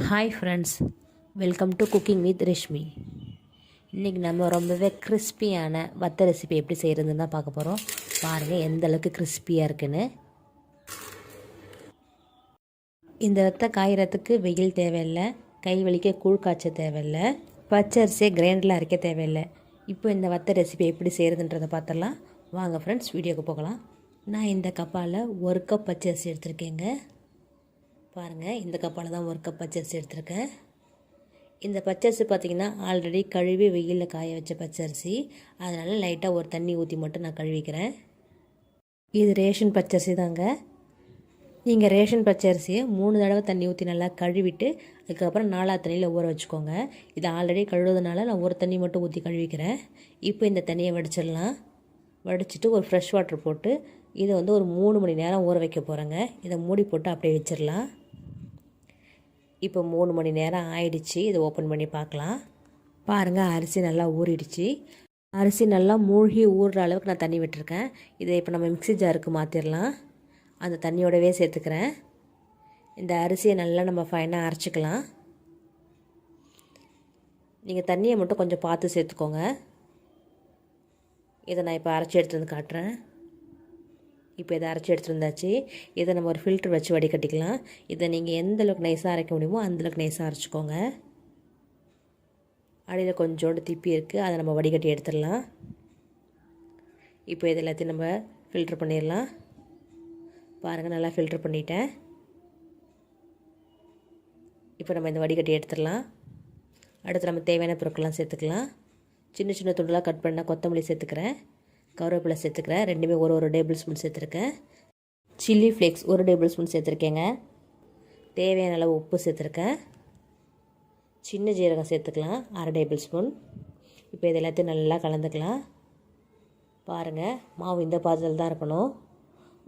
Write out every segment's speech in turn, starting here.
Hi friends, welcome to cooking with Reshmi. இன்றைக்கி நம்ம ரொம்பவே கிறிஸ்பியான வத்த ரெசிபி எப்படி செய்கிறதுன்னு தான் பார்க்க போகிறோம். பாருங்கள் எந்த அளவுக்கு கிறிஸ்பியாக இருக்குன்னு. இந்த வத்தை காய்கிறதுக்கு வெயில் தேவையில்லை, கை வலிக்க கூழ் காய்ச்ச தேவையில்லை, பச்சரிசியை கிரைண்டரில் அரைக்க தேவையில்லை. இப்போ இந்த வத்தை ரெசிபி எப்படி செய்கிறதுன்றதை பார்த்துடலாம். வாங்க ஃப்ரெண்ட்ஸ், வீடியோக்கு போகலாம். நான் இந்த கப்பால் 1 கப் பச்சரிசி எடுத்திருக்கேங்க. பாருங்கள், இந்த கப்பால் தான் 1 கப் பச்சரிசி எடுத்திருக்கேன். இந்த பச்சரிசி பார்த்திங்கன்னா ஆல்ரெடி கழுவி வெயிலில் காய வச்ச பச்சரிசி, அதனால் லைட்டாக ஒரு தண்ணி ஊற்றி மட்டும் நான் கழுவிக்கிறேன். இது ரேஷன் பச்சரிசி தாங்க. நீங்கள் ரேஷன் பச்சரிசியை 3 தடவை தண்ணி ஊற்றி நல்லா கழுவிட்டு அதுக்கப்புறம் 4ஆவது தண்ணியில் ஊற வச்சுக்கோங்க. இது ஆல்ரெடி கழுவுறதுனால நான் ஒரு தண்ணி மட்டும் ஊற்றி கழுவிக்கிறேன். இப்போ இந்த தண்ணியை வடிச்சிடலாம். வடிச்சிட்டு ஒரு ஃப்ரெஷ் வாட்டர் போட்டு இதை ஒரு 3 மணி நேரம் ஊற வைக்க போகிறேங்க. இதை மூடி போட்டு அப்படியே வச்சிடலாம். இப்போ 3 மணி நேரம் ஆயிடுச்சு. இதை ஓப்பன் பண்ணி பார்க்கலாம். பாருங்கள், அரிசி நல்லா ஊறிடுச்சு. அரிசி நல்லா மூழ்கி ஊறுற அளவுக்கு நான் தண்ணி விட்டுருக்கேன். இதை இப்போ நம்ம மிக்ஸி ஜாருக்கு மாற்றிடலாம். அந்த தண்ணியோடவே சேர்த்துக்கிறேன். இந்த அரிசியை நல்லா நம்ம ஃபைனாக அரைச்சிக்கலாம். நீங்கள் தண்ணியை மட்டும் கொஞ்சம் பார்த்து சேர்த்துக்கோங்க. இதை நான் இப்போ அரைச்சி எடுத்து வந்து காட்டுறேன். இப்போ இதை அரைச்சி எடுத்துருந்தாச்சு. இதை நம்ம ஒரு ஃபில்ட்ரு வச்சு வடிகட்டிக்கலாம். இதை நீங்கள் எந்த அளவுக்கு நைஸாக அரைக்க முடியுமோ அந்தளவுக்கு நைஸாக அரைச்சிக்கோங்க. அடியில் கொஞ்சோண்டு திப்பி இருக்குது, அதை நம்ம வடிகட்டி எடுத்துடலாம். இப்போ இது எல்லாத்தையும் நம்ம ஃபில்ட்ரு பண்ணிடலாம். பாருங்கள், நல்லா ஃபில்ட்ரு பண்ணிட்டேன். இப்போ நம்ம இந்த வடிகட்டி எடுத்துடலாம். அடுத்து நம்ம தேவையான பொருட்கள்லாம் சேர்த்துக்கலாம். சின்ன சின்ன துண்டெலாம் கட் பண்ணால் கொத்தமல்லி சேர்த்துக்கிறேன், கருவேப்பிலை சேர்த்துக்கிறேன், ரெண்டுமே ஒரு டேபிள் ஸ்பூன் சேர்த்துருக்கேன். சில்லி ஃப்ளேக்ஸ் 1 டேபிள் ஸ்பூன் சேர்த்துருக்கேங்க. தேவையான அளவு உப்பு சேர்த்துருக்கேன். சின்ன ஜீரகம் சேர்த்துக்கலாம், 1/2 டேபிள் ஸ்பூன். இப்போ இது எல்லாத்தையும் நல்லா கலந்துக்கலாம். பாருங்கள், மாவு இந்த பாத்திரத்தில் தான் இருக்கணும்.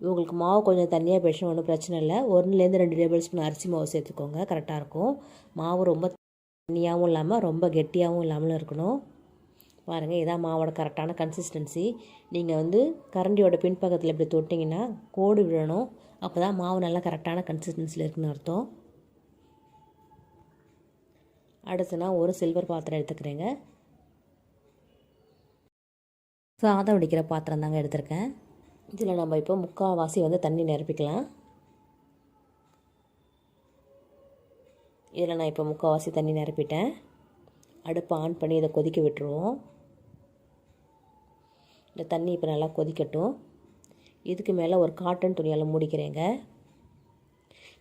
உங்களுக்கு மாவு கொஞ்சம் தண்ணியாக போயிடுச்சுன்னா ஒன்றும் பிரச்சனை இல்லை. 1லேருந்து 2 டேபிள் ஸ்பூன் அரிசி மாவு சேர்த்துக்கோங்க, கரெக்டாக இருக்கும். மாவு ரொம்ப தண்ணியாகவும் இல்லாமல் ரொம்ப கெட்டியாகவும் இல்லாமலும் இருக்கணும். பாருங்கள், இதான் மாவோட கரெக்டான கன்சிஸ்டன்சி. நீங்கள் கரண்டியோட பின்பக்கத்தில் இப்படி தொட்டிங்கன்னா கோடு விழணும். அப்போ தான் மாவு நல்லா கரெக்டான கன்சிஸ்டன்சியில் இருக்குன்னு அர்த்தம். அடுத்து நான் ஒரு சில்வர் பாத்திரம் எடுத்துக்கிறேங்க. சாதம் வடிக்கிற பாத்திரம் தாங்க எடுத்திருக்கேன். இதில் நம்ம இப்போ 3/4 வாசி தண்ணி நிரப்பிக்கலாம். இதில் நான் இப்போ 3/4 வாசி தண்ணி நிரப்பிட்டேன். அடுப்பை ஆன் பண்ணி இதை கொதிக்க விட்டுருவோம். இந்த தண்ணி இப்போ நல்லா கொதிக்கட்டும். இதுக்கு மேலே ஒரு காட்டன் துணியால் மூடிக்கிறேங்க.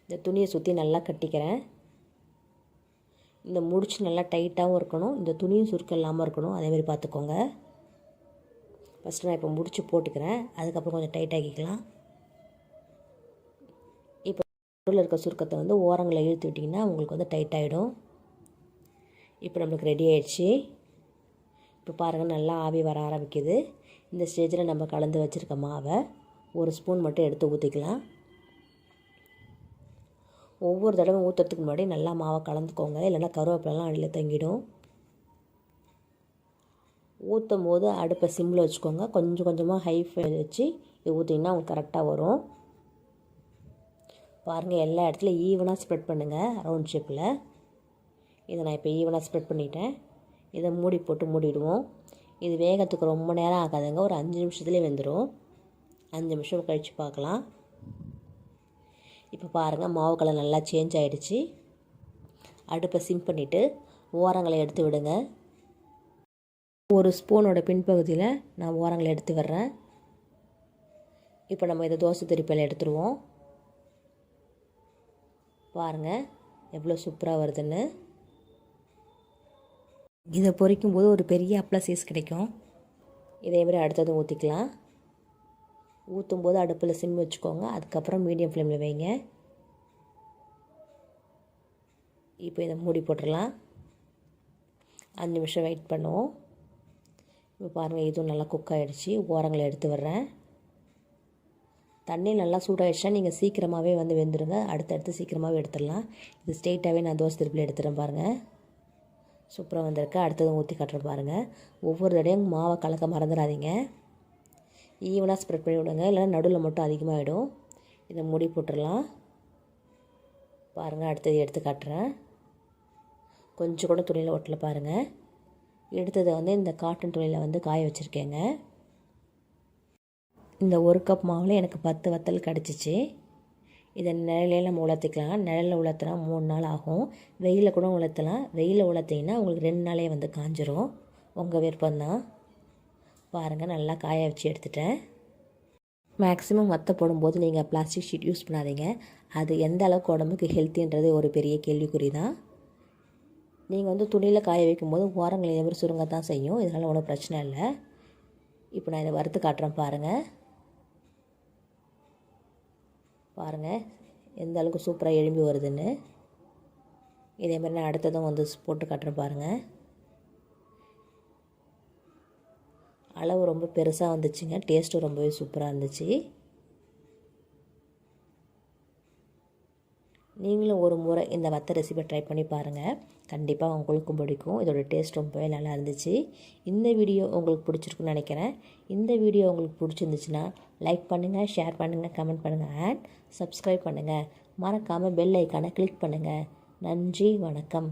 இந்த துணியை சுற்றி நல்லா கட்டிக்கிறேன். இந்த முடிச்சு நல்லா டைட்டாகவும் இருக்கணும், இந்த துணியும் சுருக்கம் இல்லாமல் இருக்கணும். அதேமாதிரி பார்த்துக்கோங்க. ஃபஸ்ட்டு நான் இப்போ முடிச்சு போட்டுக்கிறேன், அதுக்கப்புறம் கொஞ்சம் டைட் ஆக்கிக்கலாம். இப்போ நடுவில் இருக்க சுருக்கத்தை ஓரங்களை இழுத்து விட்டிங்கன்னா உங்களுக்கு டைட் ஆகிடும். இப்போ நம்மளுக்கு ரெடி ஆகிடுச்சு. இப்போ பாருங்கள், நல்லா ஆவி வர ஆரம்பிக்குது. இந்த ஸ்டேஜில் நம்ம கலந்து வச்சுருக்க மாவை 1 ஸ்பூன் மட்டும் எடுத்து ஊற்றிக்கலாம். ஒவ்வொரு தடவை ஊற்றுறதுக்கு முன்னாடி நல்லா மாவை கலந்துக்கோங்க, இல்லைன்னா கருவேப்பிலலாம் அடியில் தங்கிடும். ஊற்றும் போது அடுப்பை சிம்மில் வச்சுக்கோங்க. கொஞ்சம் கொஞ்சமாக ஹை ஃப்ளேம் வச்சு இது ஊற்றிங்கன்னா உங்களுக்கு கரெக்டாக வரும். பாருங்கள், எல்லா இடத்துலையும் ஈவனாக ஸ்ப்ரெட் பண்ணுங்கள், ரவுண்ட் ஷேப்பில். இதை நான் இப்போ ஈவனாக ஸ்ப்ரெட் பண்ணிட்டேன். இதை மூடி போட்டு மூடிடுவோம். இது வேகத்துக்கு ரொம்ப நேரம் ஆகாதுங்க, ஒரு 5 நிமிஷத்துலேயே வெந்துடும். 5 நிமிஷம் கழித்து பார்க்கலாம். இப்போ பாருங்கள், மாவு கலர் நல்லா சேஞ்ச் ஆகிடுச்சு. அடுப்பை சிம் பண்ணிவிட்டு ஓரங்களை எடுத்து விடுங்க. 1 ஸ்பூனோட பின்பகுதியில் நான் ஓரங்களை எடுத்து விடுறேன். இப்போ நம்ம இதை தோசை திருப்பியில் எடுத்துருவோம். பாருங்கள் எவ்வளோ சூப்பராக வருதுன்னு. இதை பொரிக்கும் போது ஒரு பெரிய அப்பள சைஸ் கிடைக்கும். இதேமாதிரி அடுத்ததும் ஊற்றிக்கலாம். ஊற்றும் போது அடுப்பில் சிம் வச்சுக்கோங்க, அதுக்கப்புறம் மீடியம் ஃப்ளேமில் வைங்க. இப்போ இதை மூடி போட்டுடலாம். 5 நிமிஷம் வெயிட் பண்ணுவோம். இப்போ பாருங்கள், இதுவும் நல்லா குக் ஆகிடுச்சு. ஓரங்களை எடுத்து விடுறேன். தண்ணி நல்லா சூடாகிடுச்சா நீங்கள் சீக்கிரமாகவே வெந்துடுங்க. அடுத்தடுத்து சீக்கிரமாகவே எடுத்துடலாம். இது ஸ்ட்ரெயிட்டாகவே நான் தோசை திருப்பில் எடுத்துகிறேன். பாருங்கள், சூப்பராக வந்திருக்கு. அடுத்ததும் ஊற்றி காட்டுறேன் பாருங்கள். ஒவ்வொரு தடையும் மாவை கலக்க மறந்துடாதீங்க. ஈவனாக ஸ்ப்ரெட் பண்ணி விடுங்க, இல்லைன்னா நடுவில் மட்டும் அதிகமாகிடும். இதை மூடி போட்டுடலாம். பாருங்கள், அடுத்தது எடுத்து காட்டுறேன். கொஞ்சம் கூட துணியில் ஒட்டல பாருங்கள். எடுத்ததை வந்து இந்த காட்டன் துணியில் வந்து காய வச்சுருக்கேங்க. இந்த 1 கப் மாவில் எனக்கு 10 வத்தல் கிடச்சிச்சு. இதை நிழலையில் நம்ம உலர்த்திக்கலாம். நிழலில் உலர்த்தினா 3 நாள் ஆகும். வெயிலில் கூட உலர்த்தலாம். வெயிலில் உலர்த்திங்கன்னா உங்களுக்கு 2 நாளே வந்து காஞ்சிரும். உங்கள் விருப்பம்தான். பாருங்கள், நல்லா காய வச்சு எடுத்துட்டேன். மேக்ஸிமம் வத்தை போடும்போது நீங்கள் பிளாஸ்டிக் ஷீட் யூஸ் பண்ணாதீங்க. அது எந்த அளவுக்கு உடம்புக்கு ஹெல்த்தின்றது ஒரு பெரிய கேள்விக்குறி தான். நீங்கள் வந்து துணியில் காய வைக்கும்போது ஓரங்கள் இதே மாதிரி சுருங்கத்தான் செய்யும். இதனால் ஒன்றும் பிரச்சனை இல்லை. இப்போ நான் இதை வறுத்து காட்டுறேன் பாருங்கள். பாருங்கள் எந்த அளவுக்கு சூப்பராக எழும்பி வருதுன்னு. இதே மாதிரி நான் அடுத்ததும் வந்து போட்டு காட்டுறேன் பாருங்கள். அளவு ரொம்ப பெருசாக வந்துச்சுங்க. டேஸ்ட்டும் ரொம்பவே சூப்பராக இருந்துச்சு. நீங்களும் ஒரு முறை இந்த வத்த ரெசிபி ட்ரை பண்ணி பாருங்கள். கண்டிப்பாக உங்களுக்கும் பிடிக்கும். இதோட டேஸ்ட் ரொம்பவே நல்லா இருந்துச்சு. இந்த வீடியோ உங்களுக்கு பிடிச்சிருக்குன்னு நினைக்கிறேன். இந்த வீடியோ உங்களுக்கு பிடிச்சிருந்துச்சுன்னா லைக் பண்ணுங்கள், ஷேர் பண்ணுங்கள், கமெண்ட் பண்ணுங்கள் அண்ட் சப்ஸ்கிரைப் பண்ணுங்கள். மறக்காமல் பெல் ஐக்கானை கிளிக் பண்ணுங்கள். நன்றி, வணக்கம்.